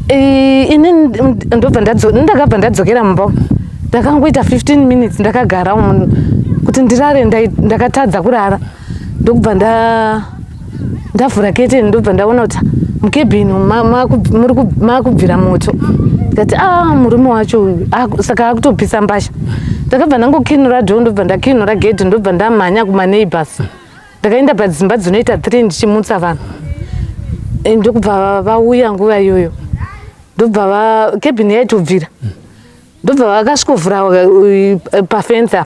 ini ndobva ndakabva ndadzokera mumba ndakangoita 15 minutes ndakagara kuti ndirare ndakatadza kurara ndobva ndavhura keteni ndobva ndaona kuti mukebhini makubvira moto ndikati murume wacho saka akutopisa mbasha ndakabva ndangokinura dhoo ndobva ndakinura gedhi ndobva ndamhanya kumaneighbors ndakaenda padzimba dzinoita 3 ndichimutsa vanhu ndokubva vauya nguva iyoyo ndobva kebhini yaitobvira ndobva vakasvikovhura pafensa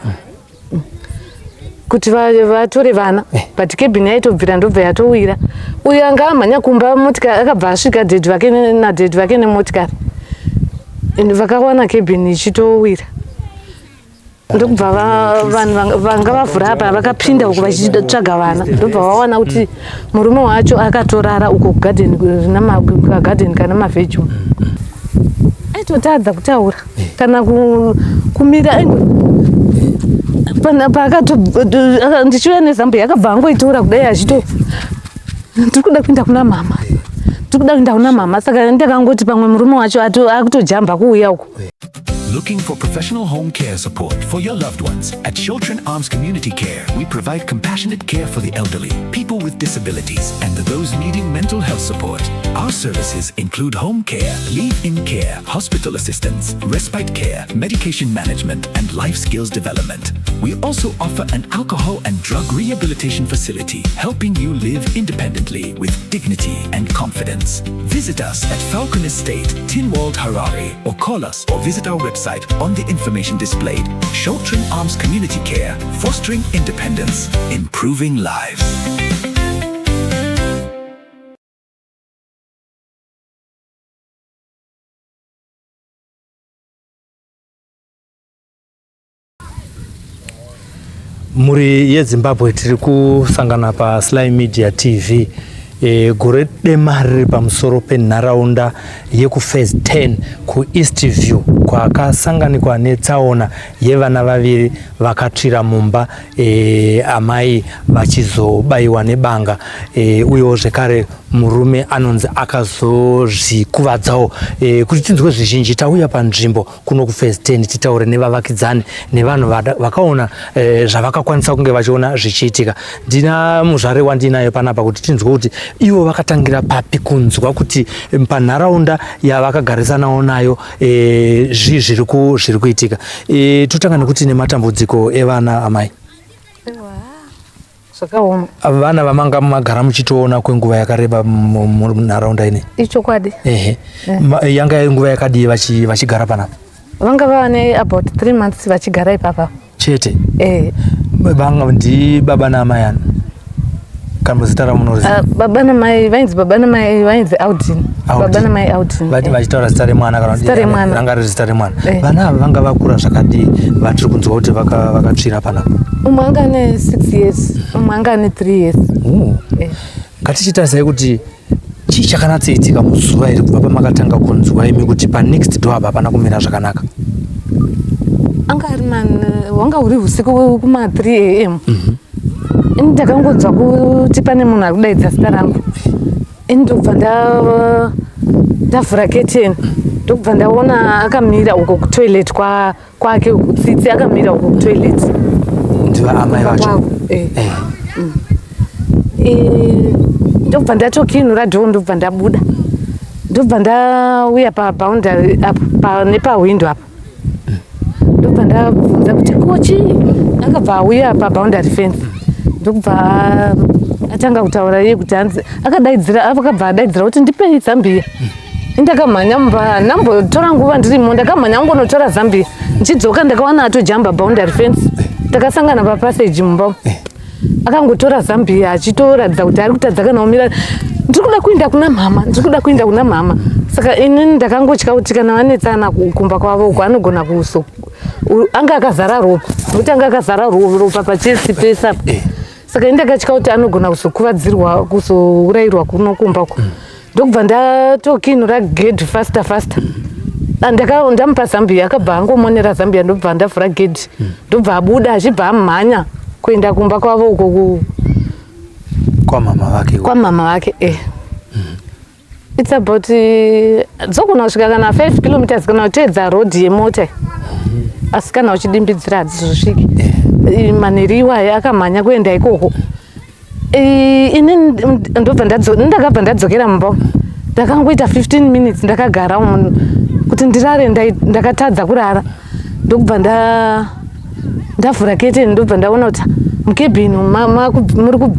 kuti vatore vana but kebhini yaitobvira ndobva yatowira uyo anga amhanya kumba motikari akabva asvika nadhedhi vake nemotikari vakawana kebhini ichitowira ndobva vanhu vanga vavhura apa vakapinda uko vachitsvaga vana ndobva vawana kuti murume wacho akatorara uko kugadheni kana mavhejumu aitotadza kutaura kana kumira ndichiuya nezambiya akabva angoitora kudai achito ndiri kuda kuenda kuna mama saka ndakangoti pamwe murume wacho akutojamba kuuya uko. Looking for professional home care support for your loved ones? At Chiltern Arms Community Care, we provide compassionate care for the elderly, people with disabilities, and those needing mental health support. Our services include home care, live-in care, hospital assistance, respite care, medication management, and life skills development. We also offer an alcohol and drug rehabilitation facility, helping you live independently with dignity and confidence. Visit us at Falcon Estate, Tinwald, Harare, or call us or visit our website on the information displayed. Chiltern Arms Community Care, fostering independence, improving lives. Muri yeZimbabwe tiri kusangana pa Sly Media TV. Gore dema riri pamusoro penharaunda yekuphase 10 kuEastview kwakasanganikwa netsaona yevana vaviri vakatsvira mumba amai vachizobayiwa nebanga uyewo zvekare murume anonzi akazozvikuvadzawo. Kuti tinzwe zvizhinji tauya panzvimbo kuno kuphase 10 titaure nevavakidzani nevanhu vakaona zvavakakwanisa kunge vachiona zvichiitika. Ndina muzvare wandinayo panapa kuti tinzwe kuti ivo vakatangira papi kunzwa kuti panharaunda yavakagarisanawo nayo zviri kuitika. Totanga nekuti nematambudziko evana amai. Vana vamanga magara muchitoona kwenguva yakareba munharaunda ine. Ichokwadi. Yanga nguva yakadii vachigara panapa? Vanga vane about 3 months vachigara ipapa. Chete. Vanga ndi baba namai ani. Kana zita ramunoriziva? Baba namai vainzi Audin. Baba namai Audin. Vachitaura zita remwana kana zita remwana. Ranga riri zita remwana. Vana ava vanga vakura zvakadii vatiri kunzwa kuti vakatsvira panapa? Umwe anga ne 6 years, umwe anga ne 3 years. Ngatichitarisai kuti chii chakanatsoitika muzuva iri kubva pamakatanga kunzwa imi kuti panext door apa hapana kumira zvakanaka? Anga ari wanga uri usiku kuma 3 am. Ndakangonzwa kuti pane munhu ari kudaidza zita rangu. Ndobva ndavhura keteni ndobva ndaona akamira uko kutoilet kwake tsitsi akamira uko kutoilet. Ndiva amai vacho? Ndobva ndatokinura dhoo ndobva ndabuda ndobva ndauya paboundary apa nepawindo apa ndobva ndabvunza kuti kochi akabva auya paboundary fence ndobva atanga kutaura iye kuti hanzi akabva adaidzira kuti ndipei Zambia. Ndakamhanya mumba ndambotora nguva ndirimo ndakamhanya ngonotora Zambia ndichidzoka ndakawana atojamba boundary fence takasangana papassage mumba akangotora Zambia achitoratidza kuti ari kutadza kana umira ndiri kuda kuenda kuna mama saka ini ndakangotya kuti kana vanetsana kumba kwavo uko anogona anga akazara ropa nokuti anga akazara ropa pachesi pesa saka ini ndakatya kuti anogona kuzokuvadzirwa kuzourayirwa kuno kumba uko ndokubva ndatokinura gedhi fasta ndamupa Zambia akabva angomonera Zambia ndobva ndavhura gedhi ndobva abuda achibva amhanya kuenda kumba kwavo uko kwa mama vake. It's about dzogona kusvika kana 5 kilometers kana kuteedza road yemota. Asi kana uchidimbidzira hadzizosviki. Manhiriwa akamhanya kuenda ikoko. Ini ndakabva ndadzokera mumba. Ndakangoita 15 minutes ndakagara kuti ndirare ndakatadza kurara. Ndokubva ndavhura keteni ndobva ndaona kuti mukebhini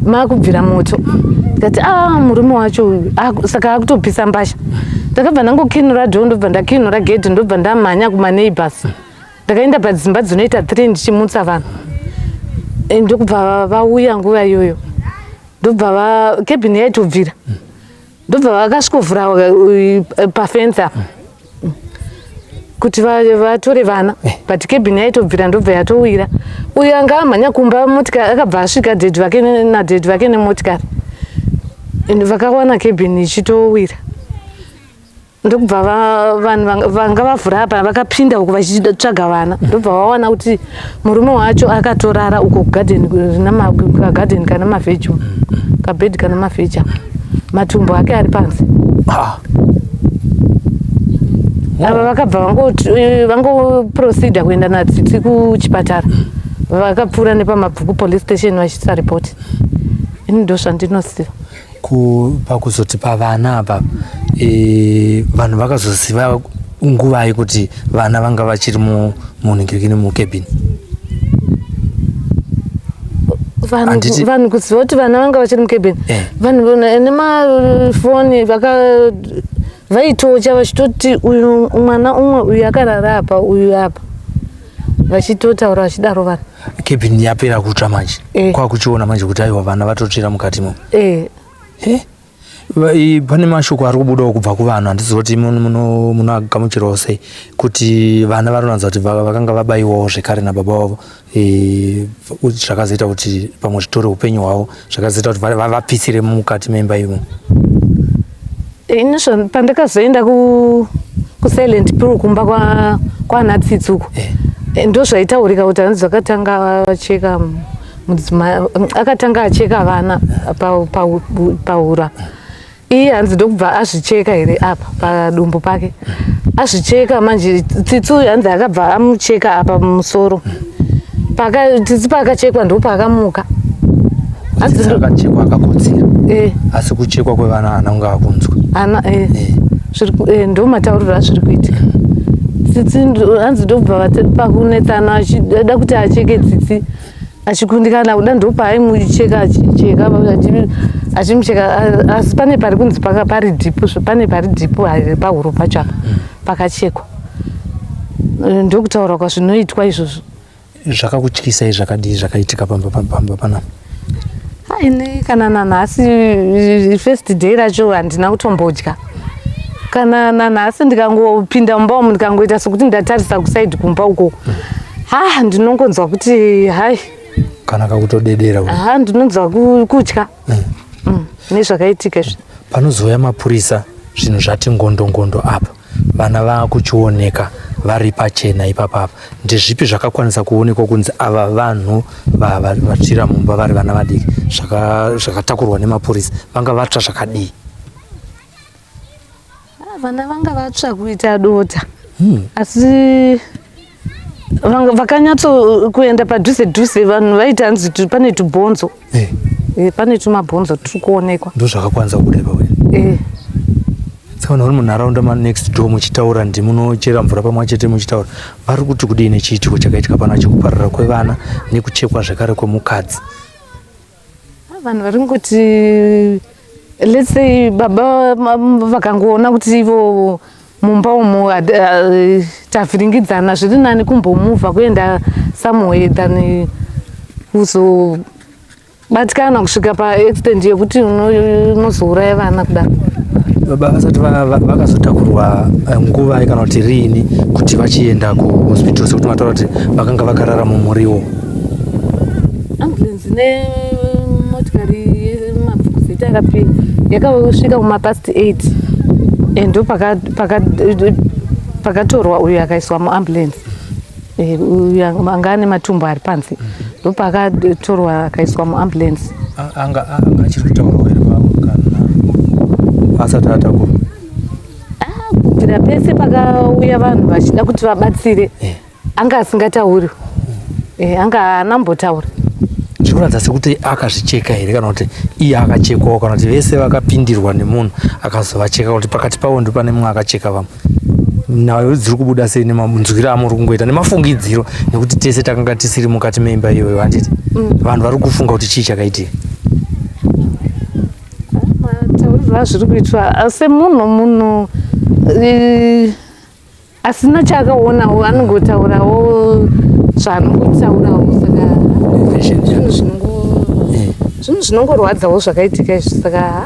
makubvira moto. Ndikati murume wacho saka akutopisa mbasha. Ndakabva ndangokinura dhoo ndobva ndakinura gedhi ndobva ndamhanya kumaneighbors. Ndakaenda padzimba dzinoita 3 ndichimutsa vanhu. Ndokubva vauya nguva iyoyo. Ndobva kebhini yaitobvira. Ndobva vakasvikovhura pafensa kuti vatore vana, but kebhini yaitobvira ndobva yatowira. Uyo anga amhanya kumba motikari akabva asvika dhedhi vake nemotikari. Vakawana kebhini ichitowira. Ndokubva vanhu vanga vavhura apa vakapinda uko vachitsvaga vana. Ndobva vawana kuti murume wacho akatorara uko kugadheni kana mavheji, kabhedhi kana mavheji. Matumbo ake ari pansi. Ava vakabva vangoproceda kuenda naTsitsi kuchipatara. Vakapfuura nepamabvuku police station vachiisa report. Ini ndo zvandinoziva. Pakuzoti pavana apa vanhu vakazoziva nguvai kuti vana vanga vachiri munhingirikini mukebhini. Vanhu kuziva kuti vana vanga vachiri mukebhini. Vanhu nemafoni vaitocha vachitoti uyu mwana umwe uyu akarara apa uyu apa. Vachitotaura vachidaro vanhu. Kebhini yapera kutsva manje. Kwakuchiona manje kuti aiwa vana vatotsvira mukatimo. Pane mashoko ari kubudawo kubva kuvanhu, handizivi kuti munagamuchirawo sei kuti vana varonanza kuti vakanga vabayiwawo zvekare nababa vavo, zvakazoita kuti pamwe zvitore upenyu hwavo, zvakazoita kuti vapfisire mukati memba imo. Inizvo pandakazoenda kusilent pool kumba kwanaTsitsi uko, ndo zvaitaurika kuti hanzi vakatanga vacheka akatanga acheka vana pahura. Iye hanzi ndokubva azvicheka here apa padumbu pake. Azvicheka manje Tsitsi hanzi akabva amucheka apa mumusoro. Tsitsi pakachekwa ndo pakamuka. Akachekwa akakotsira. Asi kuchekwa kwevana hana kunge akunzwa. Ndo matauriro azviri kuitika. Tsitsi hanzi ndokubva pakunetsana achida kuti acheke Tsitsi. Achikundikana kuda ndopaamucheka achimucheka, asi pane pari kunzi pari dhipu, pane pari dhipu pahuro pacho apa pakachekwa. Ndokutaura kwazvinoitwa izvozvo. Zvakakutyisai zvakadii zvakaitika pamba panapa? Ini kana nanhasi first day racho handina kutombodya. Kana nanhasi ndikangopinda mumba umu ndikangoita sokuti ndatarisa kusaidi kumba uko, ndinongonzwa kuti hai kana kakutodedera. Ndinonzwa kutya nezvakaitika izvi. Panozouya mapurisa zvinhu zvati ngondo apa, vana vakuchioneka vari pachena ipapa. Ndezvipi zvakakwanisa kuonekwa kunzi ava vanhu vatsvira mumba vari vana vadiki zvakatakurwa nemapurisa vanga vatsva zvakadii? Vana vanga vatsva kuita dota, asi vakanyatso kuenda padhuze vanhu vaita hanzi pane tubhonzo. Pane tumabhonzo turi kuonekwa. Ndo zvakakwanisa kudai pawe. Saka uri munharaunda next door muchitaura ndimunochera mvura pamwe chete muchitaura, vari kuti kudii nechiitiko chakaitika pana chekuparara kwevana nekuchekwa zvekare kwemukadzi? Vanhu vari kuti let's say baba vakangoona kuti ivo mumba umu tavhiringidzana, zviri nani kumbomuvha kuenda somewhere than kuzobatikana kusvika paextent yekuti unozouraya vana kudaro. Baba vasati vakazotakurwa nguva kana kuti riini kuti vachienda kuhospital sekuti mataura kuti vakanga vakarara mumuriwo? Ambulance nemotikari yemabvukuzita yakasvika kumapast 8 ndo pakatorwa uyu akaiswa muambulance. Uyu anga ane matumbu ari panze ndo pakatorwa akaiswa muambulance. Anga achiri kutaura here kana asati atakurwa? kusvikira pese pakauya vanhu vachida kuti vabatsire anga asingatauri anga anambotaura. Zvikuratidza sekuti akazvicheka here kana kuti iye akachekwawo kana kuti vese vakapindirwa nemunhu akazovacheka kuti pakati pavo ndipo pane mumwe akacheka vamwe. Nayo dziri kubuda sei nemanzwiro amuri kungoita nemafungidziro nekuti tese takanga tisiri mukati meimba iyoyo handiti vanhu vari kufunga kuti chii chakaitika. Mataurirwa zviri kuitwa asi munhu asina chaakaonawo anongotaurawo zvaanongotaurawo saka zvinhu zvinongorwadzawo zvakaitika izvi saka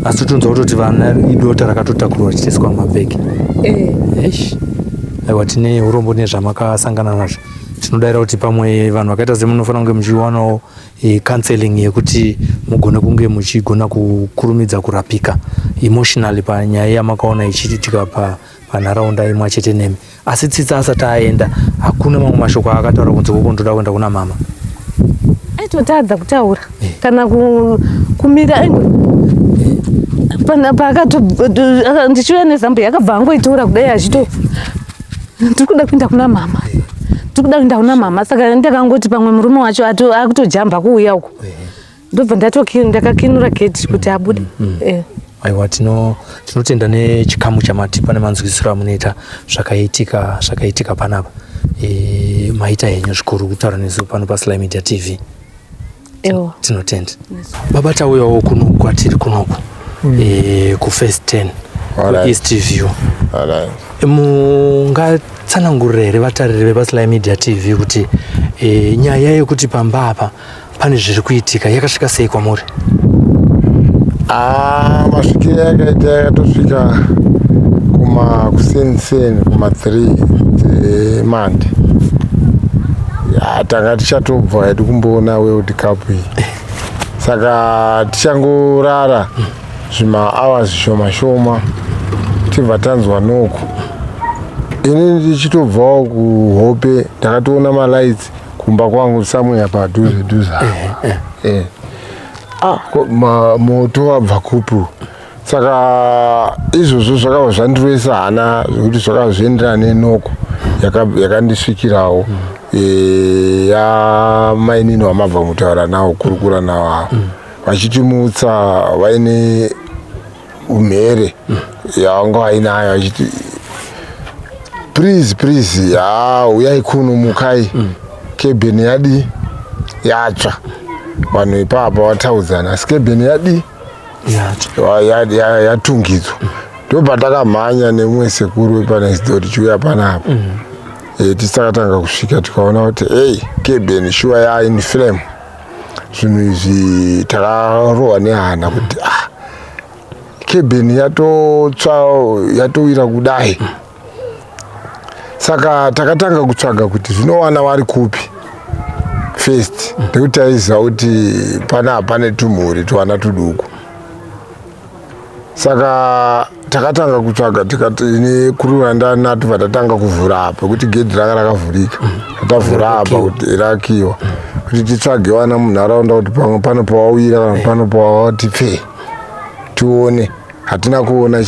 asi tonzwa kutoti vana idota rakatotakurwa chichiiswa mumabhegi. Aiwa tine urombo nezvamakasangana nazvo tinodayira kuti pamwe vanhu vakaita semunofanira kunge muchiwanawo counseling yekuti mugone kunge muchigona kukurumidza kurapika emotionally panyaya yamakaona ichiitika panharaunda imwe chete nemi. Asi Tsitsa asati aenda hakuna mamwe mashoko akataura kunze kwokundoda kuenda kuna mama. Aitotadza kutaura kana kumira ndichiuya nezambo yakabva angoitora kudai achito ndiri kuda kuenda kuna mama, ndiri kuda kuenda kuna mama. Saka ndakangoti pamwe murume wacho akutojamba kuuya uko ndobva ndakakinura gate kuti abude. Aiwa tinotenda nechikamu chamatipa nemanzwisiro amunoita zvakaitika panapa. Maita henyu zvikuru kutaura nesu pano paSly Media TV. Tinotenda. Baba tauyawo kuno kwatiri kunoku kuFirst 10 kuEast View. Mungatsanangurira here vatariri vepaSly Media TV kuti nyaya yekuti pamba apa pane zviri kuitika yakasvika sei kwamuri? Masvikiro yakaita yakatosvika kuseni kuma 3 dzeMande. Tanga tichatobva hedu kumboona World Cup iyi. Saka tichangorara zvima-hours zvishoma tibva tanzwa noko. Ini ndichitobvawo kuHope ndakatoona malights kumba kwangu somewhere padhuze. Moto wabva kupu. Saka izvozvo zvakabva zvandirwesa hana zvekuti zvakabva zvienderana nenoko yakandisvikirawo. Mainini wamabva mutaura nawo kurukura nawo vachitimutsa vaine umhere yavanga vainayo vachiti please uyai kuno mukai kebheni yadi yatsva. Vanhu ipapa vataudzana asi kebheni yadi yatungidzwa. Ndobva takamhanya nemumwe sekuru wepanext tichiuya panapa. Tisakatanga kusvika tikaona kuti kebheni shuwa yaine flame. Zvinhu izvi takarohwa nehana kuti kebheni yatowira kudai. Saka takatanga kutsvaga kuti zvinowana vari kupi first nekuti taiziva kuti pane tumhuri twana tuduku. Saka takatanga kutsvaga tikati nekurura ndanato vatatanga kuvhura apa kuti gedhi ranga rakavhurika. Tatavhura apa kuti rakiwa kuti titsvage wana munharaunda kuti pamwe pano pawawira kana pano pawati pfe tione. Hatina kuona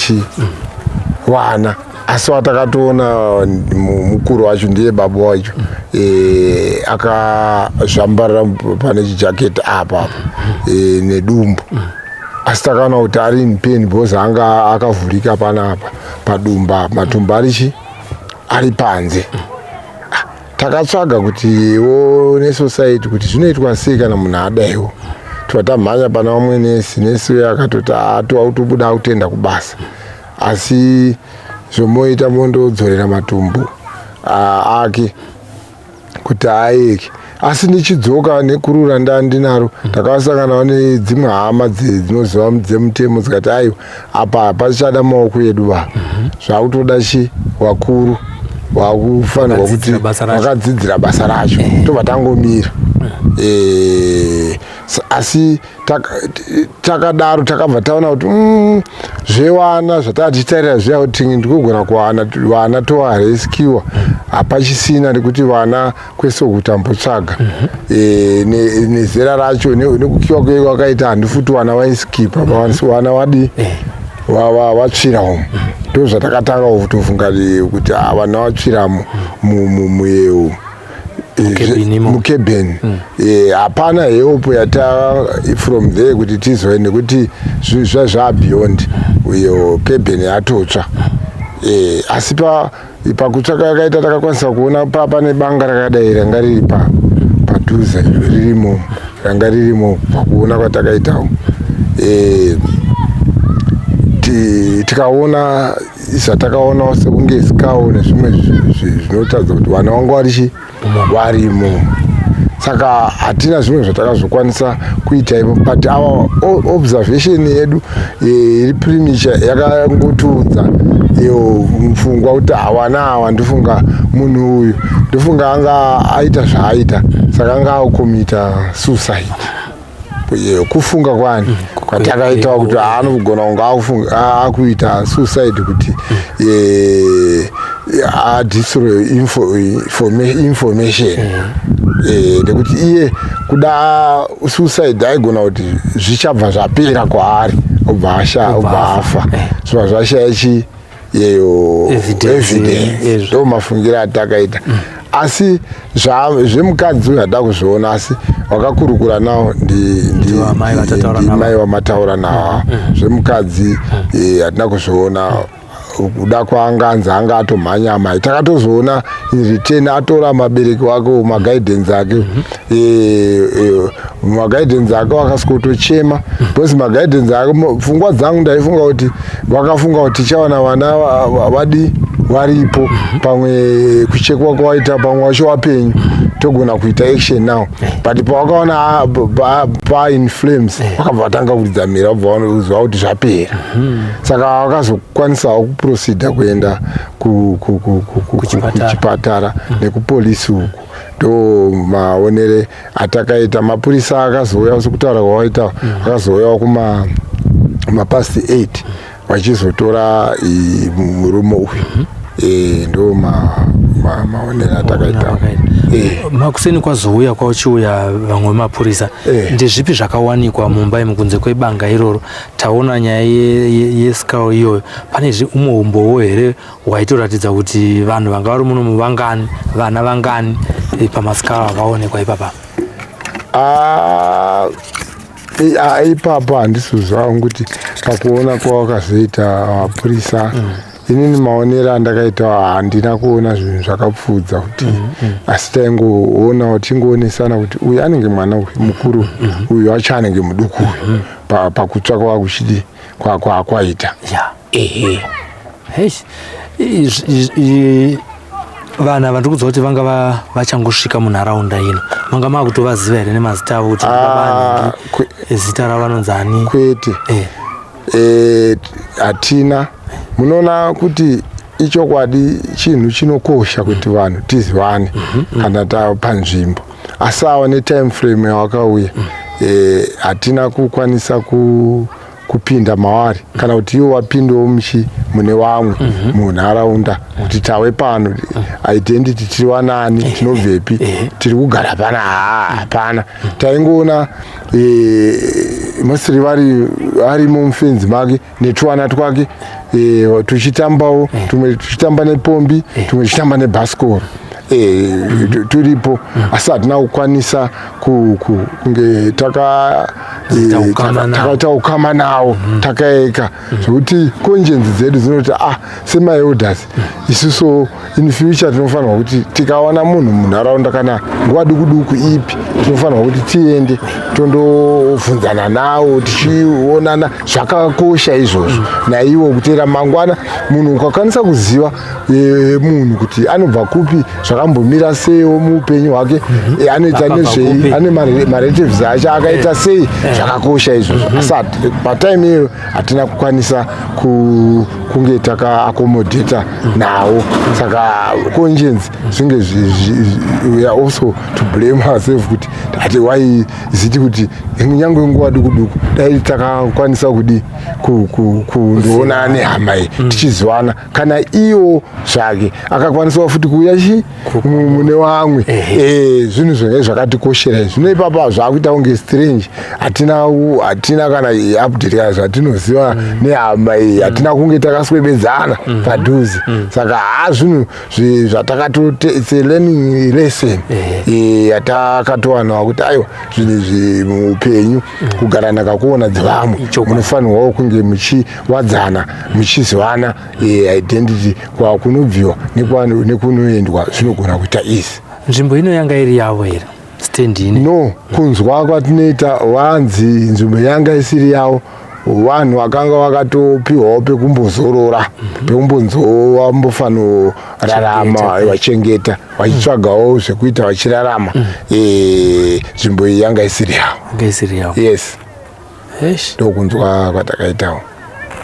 wana asi watakatoona mukuru wacho ndiye baba wacho akazvambarira pane chijaketi apa nedumbu. Asi takaona kuti ari in pain because anga akavhurika panapa padumba matumbu ari panze. Takatsvaga kuti nesociety kuti zvinoitwa sei kana munhu adaiwo. Tamhanya pana vamwe nesi akatoti tobuda kutenda kubasa asi zvomoita mondodzorera matumbu ake kuti aeke. Asi ndichidzoka nekurura ndandinaro takasanganawo nedzimwe hama dzinoziva dzemutemo dzikati aiwa apa pasichada maoko edu zvakutoda wakuru wakufanirwa kuti vakadzidzira basa racho tobva tangomira. Asi takadaro takabva taona kuti zvewana zvatatitarira zviya kuti ndikugona kuwana towareskiwa hapachisina nekuti vana kwese kutambotsvaga nezera racho nekukiwa kwakaita handi futi wana waiskipa wana wadi watsvira umu ndo zvatakatanga kutofunga kuti vana vatsvira muyeu mukebheni hapana heopo from there kuti tizoende kuti zvabeyond uyo kebheni yatotsva asi pakutsvaka yakaita takakwanisa kuona pane banga rakadai ranga riri padhuze ririmo ranga ririmo pakuona kwatakaitawo tikaona zvatakaonawo sekunge zikawo nezvimwe zvinotadza kuti vana vangu varimo saka hatina zvimwe zvatakazokwanisa kuita ipo but our observation yedu iri premature yakangotiudza mufungwa kuti vana ava ndofunga munhu uyu ndofunga anga aita zvaaita saka anga aukomita suicide kufunga kwani kwatakaitawo kuti anogona kunge akuita suicide kuti adestroy information nekuti iye kuda suicide aigona kuti zvichabva zvapera kwaari obva afa zvobva zvashaya evidence ndo mafungiro atakaita asi zvemukadzi uyu hada kuzviona asi wakakurukura nawo ndimai vamataura nawo zvemukadzi hatina kuzviona kuda kwaanganzi anga atomhanya mai takatozoona return atora mabereki wake magaidhenzi ake magaidhenzi ake wakasikotochema because magaidhenzi ake pfungwa dzangu ndaifunga kuti vakafunga kuti tichawana vana varipo pamwe kuchekwa kwaita pamwe wacho wapenyu togona kuita action now but pawakaona in flames vakabva vatanga kudzamira vabva vanozwa kuti zvapera saka vakazokwanisawo kuproceda kuenda kuchipatara nekupolisi uku ndo maonere atakaita mapurisa akazouya sekutaura kwawaita akazouyawo kumapast 8 vachizotora murume uyu ndo maonere atakaita makuseni kwazouya kwachiuya vamwe mapurisa ndezvipi zvakawanikwa mumba kunze kwebanga iroro taona nyaya yesikawo iyoyo pane umwe umbowo here waitoratidza kuti vanhu vanga vari muno muvangani vana vangani pamasikawo akaonekwa ipapa ipapo handisozvangu kuti pakuona kwawakazoita mapurisa inini maonero andakaita handina kuona zvinhu zvakapfudza kuti asi taingoona kuti tingoonesana kuti uyu anenge mwana uyu mukuru uyu wacho anenge muduku uyu pakutsvaka kuchidi kwaita vana vandiri kudziva kuti vanga vachangosvika munharaunda ino manga makutovaziva here nemazita avo kuti zita ravanonzani kwete hatina munoona kuti ichokwadi chinhu chinokosha kuti vanhu tizivane kana tapanzvimbo asi ava netime frame yawakauya hatina kukwanisa kupinda mavari kana kuti iwo wapindawo mune vamwe munharaunda kuti tawe pano identity tiri wanani tinobvepi tiri kugara pana hapana taingoona mostly varimo mufenzi make netwana twake tuchitambawo tumwe tuchitamba nepombi tumwe tuchitamba nebhasikoro turipo asi hatina kukwanisa kunge takaita ukama nawo takaeka zvokuti konjenzi dzedu dzinoti semaelders isuso in future tinofanirwa kuti tikawana munhu munharaunda kana nguva duku ipi tinofanirwa kuti tiende tondobvunzana nawo tichionana zvakakosha izvozvo naiwo kutera mangwana munhu ukakwanisa kuziva munhu kuti anobva kupi zvakambomira seiwo muupenyu hwake anoita nezvei ane marelatives acho akaita sei zvakakosha izvozvo asi patime iyo hatina kukwanisa kunge takaakomodheta nawo saka conscience zvinge we are also to blame ourselves kuti hati waiziti kuti nyangwe nguva duku dai takakwanisa kudi kundoona nehama iyi tichizivana kana iyo zvake akakwanisawo futi kuuya mune vamwe zvinhu zvenge zvakatikoshera zvino ipapa zvakuita kunge strange hatina kana update kana zvatinoziva nehama iyi hatina kunge takaswebedzana padhuze saka zvinhu zvatakatotse learning lesson yatakatowanawo kuti aiwa zvinhu muupenyu kugara nakakuona dzevamwe munofanirwawo kunge muchiwadzana muchizivana identity kwakunobviwa nekunoendwa zvinogona kuita izvi. Nzvimbo ino yanga iri yavo here stand ini? No, kunzwa kwatinoita wanzi nzvimbo yanga isiri yavo, vanhu vakanga vakatopiwawo pekumbozorora pekumbonzowambofanorarama vachengeta vachitsvagawo zvekuita vachirarama. Nzvimbo iyi yanga isiri yavo. Yes, ndokunzwa kwatakaitawo.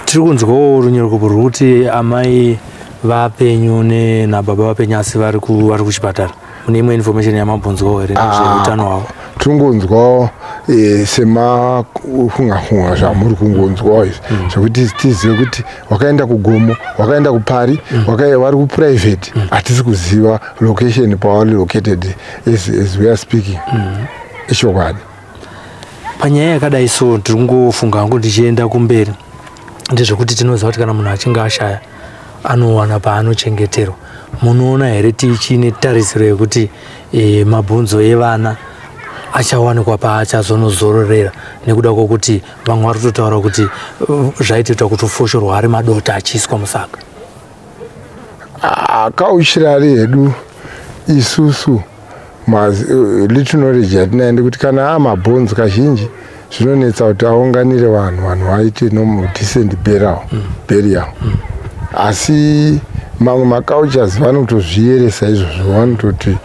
Tiri kunzwawo runyarukoko rwekuti amai vapenyu nababa vapenyu asi vari kuchipatara. Mune imwe information yamabvunzwawo here nezveutano hwavo? Tiringonzwawo semakunga zvamuri kungonzwawo izvi zvekuti tizive kuti wakaenda kugomo, wakaenda kupari, vari kuprivate, hatisi kuziva location pavari located as we are speaking. Ichokwadi. Panyaya yakadai so tiri kungofunga hangu tichienda kumberi ndezvekuti tinoziva kuti kana munhu achinge ashaya anowana paanochengeterwa. Munoona here tichine tarisiro yekuti mabhonzo evana achawanikwa paachazonozororera nekuda kwokuti vamwe vari kutotaura kuti zvaitoita kuti ufoshorwa ari madota achiiswa musaka? Kaushirari hedu isusu little knowledge yatinayo ndekuti kana amabhonzo kazhinji zvinonetsa kuti aunganire vanhu vaite decent burial. Asi mamwe macultures vanotozviyeresa izvozvo, vanototi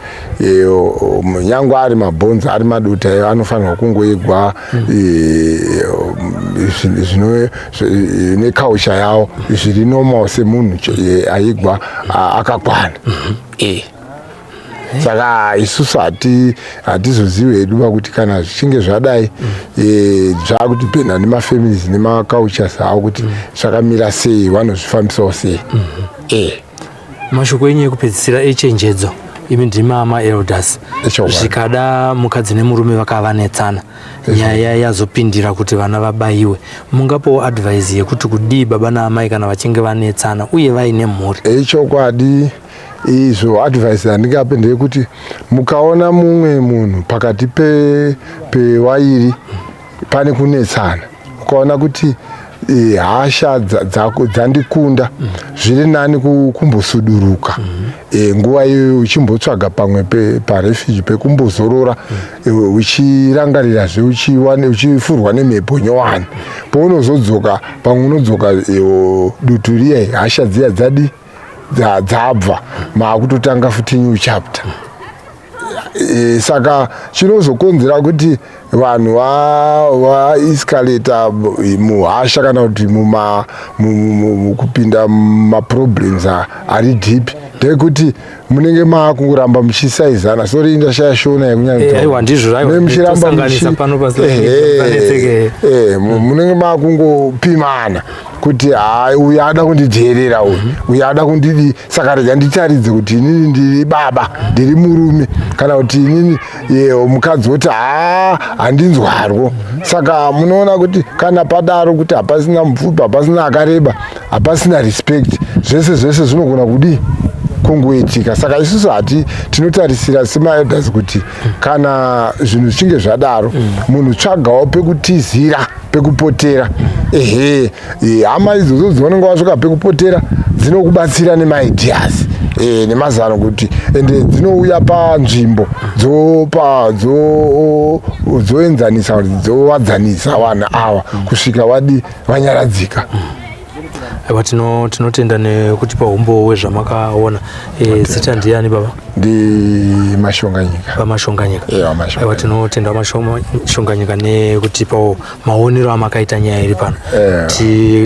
nyangwe ari mabhonzo ari madota anofanirwa kungoegwa neculture yavo zviri normal semunhu aigwa akakwana. Saka isusu hatizozivi hedu kuti kana zvichinge zvadai zvakutipenda nemafamilies nemacultures avo kuti zvakamira sei, vanozvifambisawo sei. Mashoko enyu ekupedzisira echenjedzo, imi ndimi ama-elders, zvikada mukadzi nemurume vakavanetsana, nyaya yazopindira kuti vana vabayiwe, mungapowo advice yekuti kudii baba naamai kana vachinge vanetsana uye vaine mhuri? Chokwadi izvo advice handingape ndeyekuti mukaona mumwe munhu pakati pevairi pane kunetsana, ukaona kuti hasha dzandikunda, zviri nani kumbosuduruka nguva iyo uchimbotsvaga pamwe parefuge pekumbozorora uchirangarirazve uchifurwa nemhepo nyowani. Paunozodzoka pamwe unodzoka dutu riya hasha dziya dzabva maakutotanga futi new chapter. Saka chinozokonzera kuti vanhu vaescalata muhasha kana kuti kupinda mumaproblems ari deep ndekuti munenge maakungoramba muchisaizana. Sori indashaya shona yekunyaimuchiramba munenge maakungopimana kuti uyu ada kundidherera uyu ada kundidi, saka rega nditaridze kuti inini ndiri baba, ndiri murume, kana kuti inini mukadzi woti handinzwarwo. Saka munoona kuti kana padaro kuti hapasina mupfupi, hapasina akareba, hapasina respect, zvese zvinogona kudi kungoitika. Saka isusu tinotarisira sema-elders kuti kana zvinhu zvichinge zvadaro munhu tsvagawo pekutizira, pekupotera. Hama idzodzo dzinonge wasvika pekupotera dzinokubatsira nemaideas nemazano kuti ende dzinouya panzvimbo dzoenzanisa kuti dzowadzanisa vanhu ava kusvika vanyaradzika. Aiwa, tinotenda nekuti paumbowe zvamakaona. Zita ndiani baba? Ndi Mashonganyika. Pamashonganyika. Aiwa, tinotenda Mashonganyika nekuti pawo maonero amakaita nyaya iri pano.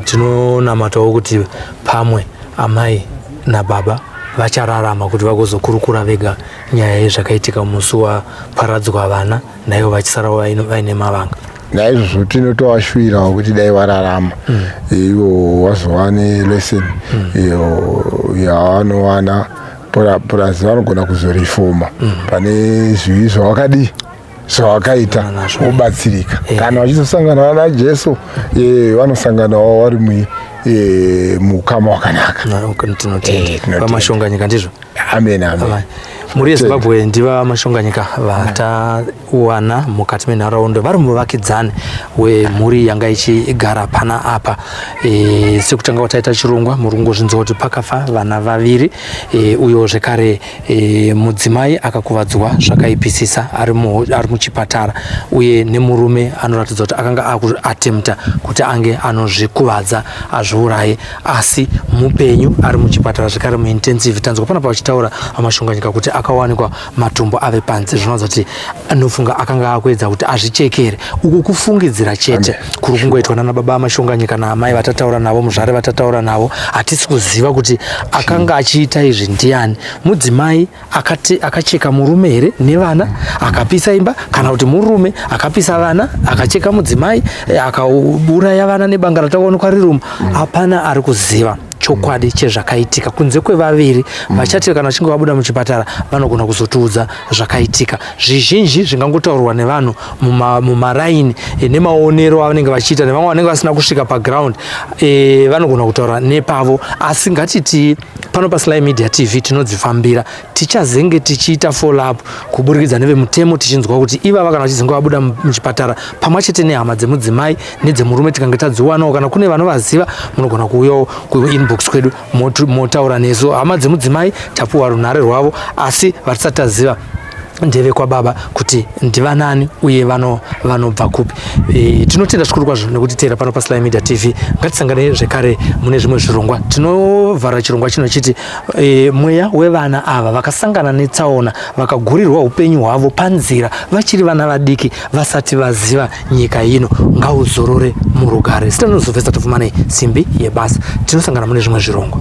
Tinonamatawo kuti pamwe amai nababa vachararama kuti vagozokurukura vega nyaya yezvakaitika musi waparadzwa vana naivo vachisara vaine mavanga. Naizvozvo tinotovashuvirawo kuti dai vararama ivo wazova neleseni iyo yavanowana purazi vanogona kuzorifoma pane zvivi zvavakaita vobatsirika. Kana vachizosangana naJesu vanosanganawo vari mukama wakanaka. Tinotenda vamashonganyika ndizvo. Amen, amen. Muri yeZimbabwe ndiva mashonganyika vatawana mukati menharaunda vari muvakidzani wemhuri yanga ichigara pana apa. Sekutanga wataita chirongwa murungu zvinzi kuti pakafa vana vaviri uyo zvekare mudzimai akakuvadzwa zvakaipisisa ari muchipatara uye nemurume anoratidza kuti akanga akuatemta kuti ange anozvikuvadza azviuraye asi mupenyu ari muchipatara zvekare muintensive. Tanzwa panapa vachitaura amashonganyika kuti akawanikwa matumbo ave panze zvinoratidza kuti anofunga akanga akuedza kuti azvichekere. Uku kufungidzira chete kuri kungoitwa nana baba amashonganyika naamai vatataura navo muzvare vatataura navo. Hatisi kuziva kuti akanga achiita izvi ndiani. Mudzimai akacheka murume here nevana akapisa imba kana kuti murume akapisa vana akacheka mudzimai akauraya vana nebanga rataonekwa rirumu. Hapana ari kuziva chokwadi chezvakaitika kunze kwevaviri vachati kana vachinge vabuda muchipatara vanogona kuzotiudza zvakaitika. Zvizhinji zvingangotaurwa nevanhu mumaraini nemaonero avanenge vachiita nevamwe vanenge vasina kusvika paground vanogona kutaura nepavo. Asi ngatiti pano paSly Media TV tinodzifambira tichazenge tichiita follow up kuburikidza nevemutemo tichinzwa kuti ivava kana vachizenge vabuda muchipatara pamwe chete nehama dzemudzimai nedzemurume tikange tadziwanawo kana kune vanovaziva munogona kuuyawo kuinbox kwedu motaura nesu. Hama dzemudzimai tapuwa runhare rwavo asi vatisati taziva ndeve kwababa kuti ndivanani uye vanobva kupi. Tinotenda zvikuru kwazvo nekuti teera pano paSly Media TV. Ngatisangane zvekare mune zvimwe zvirongwa. Tinovhara chirongwa chino chiti mweya wevana ava vakasangana netsaona vakagurirwa upenyu hwavo panzira vachiri vana vadiki vasati vaziva nyika ino ngauzorore murugare. Sitanozobvesa tofumanei simbi yebasa. Tinosangana mune zvimwe zvirongwa.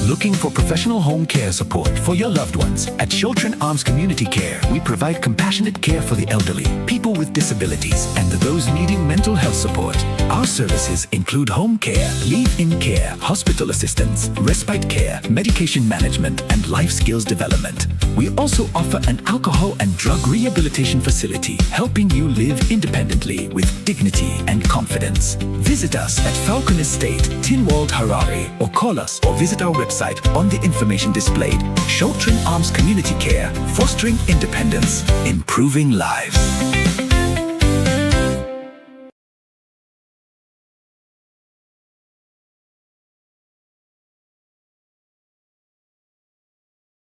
Looking for professional home care support for your loved ones? At Children Arms Community Care, we provide compassionate care for the elderly, people with disabilities, and those needing mental health support. Our services include home care, live-in care, hospital assistance, respite care, medication management, and life skills development. We also offer an alcohol and drug rehabilitation facility, helping you live independently with dignity and confidence. Visit us at Falcon Estate, Tinwald, Harare, or call us or visit our website on the information displayed. Children Arms Community Care, fostering independence, improving lives.